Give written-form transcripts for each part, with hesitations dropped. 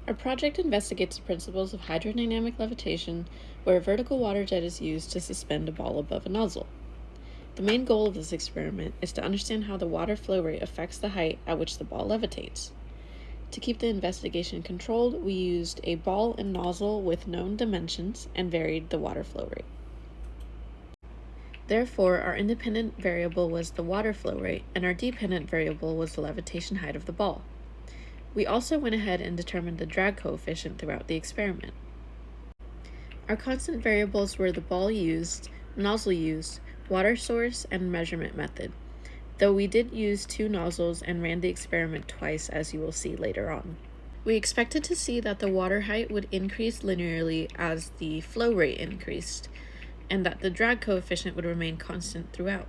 Our project investigates the principles of hydrodynamic levitation, where a vertical water jet is used to suspend a ball above a nozzle. The main goal of this experiment is to understand how the water flow rate affects the height at which the ball levitates. To keep the investigation controlled, we used a ball and nozzle with known dimensions and varied the water flow rate. Therefore, our independent variable was the water flow rate, and our dependent variable was the levitation height of the ball. We also went ahead and determined the drag coefficient throughout the experiment. Our constant variables were the ball used, nozzle used, water source, and measurement method, though we did use 2 nozzles and ran the experiment twice, as you will see later on. We expected to see that the water height would increase linearly as the flow rate increased, and that the drag coefficient would remain constant throughout.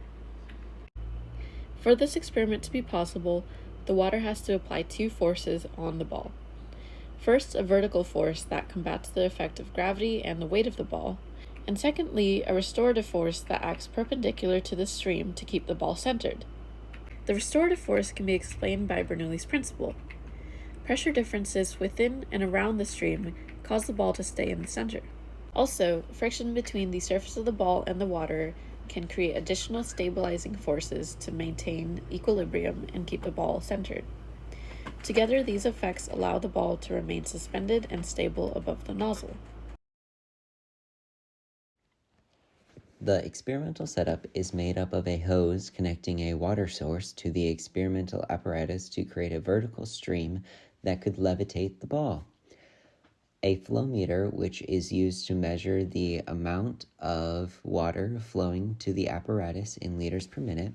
For this experiment to be possible, the water has to apply 2 forces on the ball. First, a vertical force that combats the effect of gravity and the weight of the ball, and secondly, a restorative force that acts perpendicular to the stream to keep the ball centered. The restorative force can be explained by Bernoulli's principle. Pressure differences within and around the stream cause the ball to stay in the center. Also, friction between the surface of the ball and the water can create additional stabilizing forces to maintain equilibrium and keep the ball centered. Together, these effects allow the ball to remain suspended and stable above the nozzle. The experimental setup is made up of a hose connecting a water source to the experimental apparatus to create a vertical stream that could levitate the ball. A flow meter, which is used to measure the amount of water flowing to the apparatus in liters per minute.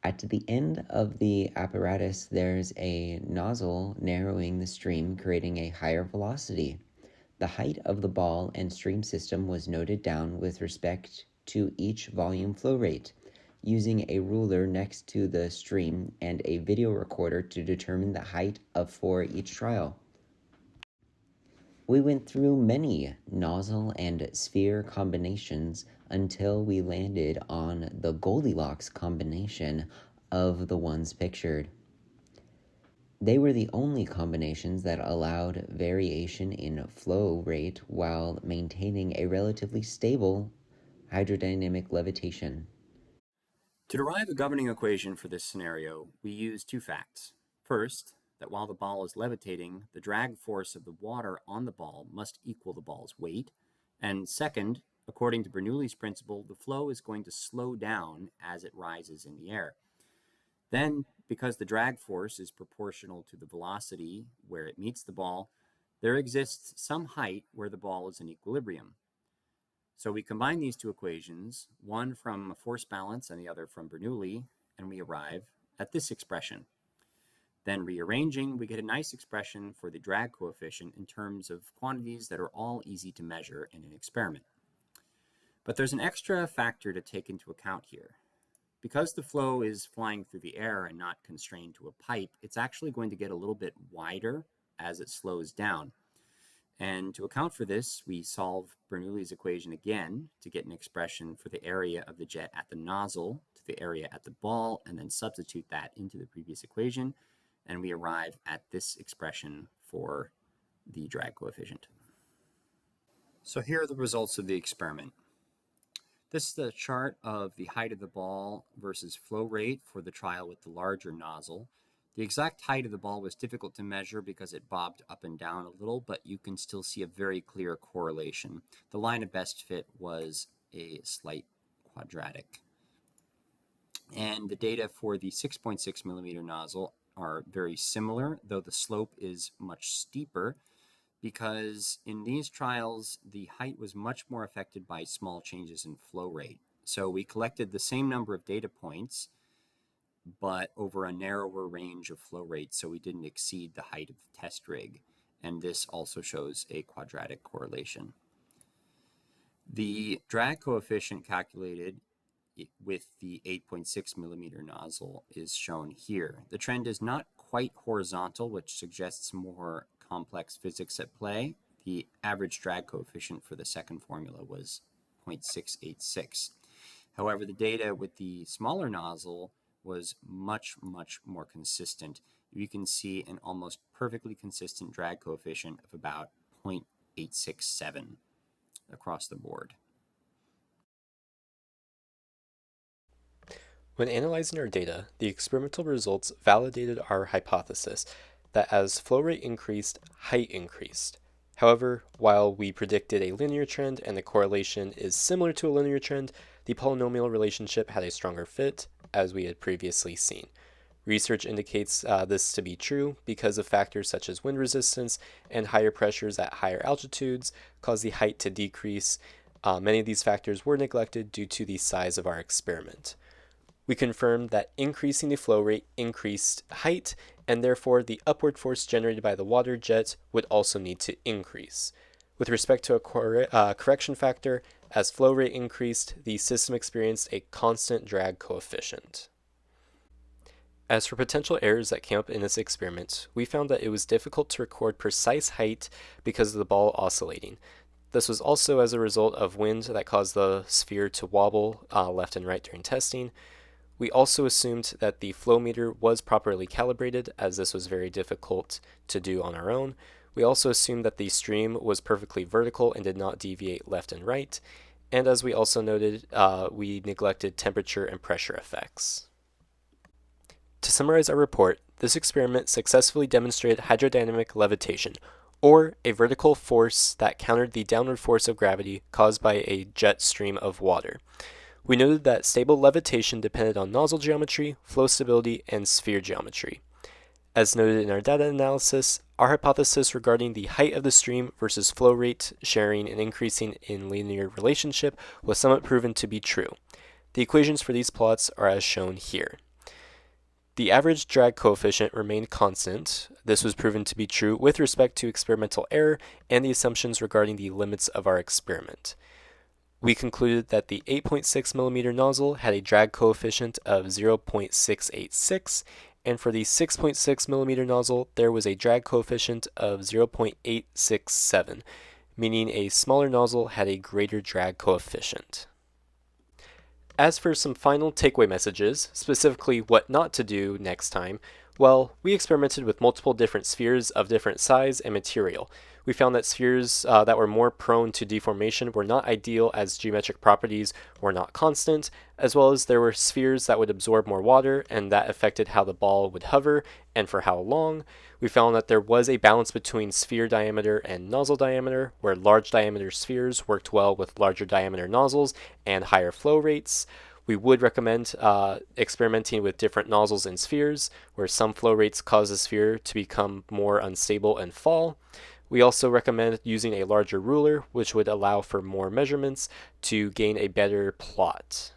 At the end of the apparatus, there's a nozzle narrowing the stream, creating a higher velocity. The height of the ball and stream system was noted down with respect to each volume flow rate, using a ruler next to the stream and a video recorder to determine the height for each trial. We went through many nozzle and sphere combinations until we landed on the Goldilocks combination of the ones pictured. They were the only combinations that allowed variation in flow rate while maintaining a relatively stable hydrodynamic levitation. To derive a governing equation for this scenario, we use 2 facts. First, that while the ball is levitating, the drag force of the water on the ball must equal the ball's weight. And second, according to Bernoulli's principle, the flow is going to slow down as it rises in the air. Then, because the drag force is proportional to the velocity where it meets the ball, there exists some height where the ball is in equilibrium. So we combine these 2 equations, one from force balance and the other from Bernoulli, and we arrive at this expression. Then rearranging, we get a nice expression for the drag coefficient in terms of quantities that are all easy to measure in an experiment. But there's an extra factor to take into account here. Because the flow is flying through the air and not constrained to a pipe, it's actually going to get a little bit wider as it slows down. And to account for this, we solve Bernoulli's equation again to get an expression for the area of the jet at the nozzle to the area at the ball, and then substitute that into the previous equation, and we arrive at this expression for the drag coefficient. So here are the results of the experiment. This is the chart of the height of the ball versus flow rate for the trial with the larger nozzle. The exact height of the ball was difficult to measure because it bobbed up and down a little, but you can still see a very clear correlation. The line of best fit was a slight quadratic. And the data for the 6.6 millimeter nozzle are very similar, though the slope is much steeper, because in these trials, the height was much more affected by small changes in flow rate. So we collected the same number of data points, but over a narrower range of flow rates, so we didn't exceed the height of the test rig. And this also shows a quadratic correlation. The drag coefficient calculated with the 8.6 millimeter nozzle is shown here. The trend is not quite horizontal, which suggests more complex physics at play. The average drag coefficient for the second formula was 0.686. However, the data with the smaller nozzle was much, much more consistent. You can see an almost perfectly consistent drag coefficient of about 0.867 across the board. When analyzing our data, the experimental results validated our hypothesis that as flow rate increased, height increased. However, while we predicted a linear trend and the correlation is similar to a linear trend, the polynomial relationship had a stronger fit, as we had previously seen. Research indicates this to be true because of factors such as wind resistance and higher pressures at higher altitudes cause the height to decrease. Many of these factors were neglected due to the size of our experiment. We confirmed that increasing the flow rate increased height, and therefore the upward force generated by the water jet would also need to increase. With respect to a correction factor, as flow rate increased, the system experienced a constant drag coefficient. As for potential errors that came up in this experiment, we found that it was difficult to record precise height because of the ball oscillating. This was also as a result of wind that caused the sphere to wobble left and right during testing. We also assumed that the flow meter was properly calibrated, as this was very difficult to do on our own. We also assumed that the stream was perfectly vertical and did not deviate left and right. And as we also noted, we neglected temperature and pressure effects. To summarize our report, this experiment successfully demonstrated hydrodynamic levitation, or a vertical force that countered the downward force of gravity caused by a jet stream of water. We noted that stable levitation depended on nozzle geometry, flow stability, and sphere geometry. As noted in our data analysis, our hypothesis regarding the height of the stream versus flow rate sharing and increasing in linear relationship was somewhat proven to be true. The equations for these plots are as shown here. The average drag coefficient remained constant. This was proven to be true with respect to experimental error and the assumptions regarding the limits of our experiment. We concluded that the 8.6 millimeter nozzle had a drag coefficient of 0.686, and for the 6.6 millimeter nozzle, there was a drag coefficient of 0.867, meaning a smaller nozzle had a greater drag coefficient. As for some final takeaway messages, specifically what not to do next time, well, we experimented with multiple different spheres of different size and material. We found that spheres that were more prone to deformation were not ideal as geometric properties were not constant, as well as there were spheres that would absorb more water and that affected how the ball would hover and for how long. We found that there was a balance between sphere diameter and nozzle diameter, where large diameter spheres worked well with larger diameter nozzles and higher flow rates. We would recommend experimenting with different nozzles and spheres, where some flow rates cause the sphere to become more unstable and fall. We also recommend using a larger ruler, which would allow for more measurements to gain a better plot.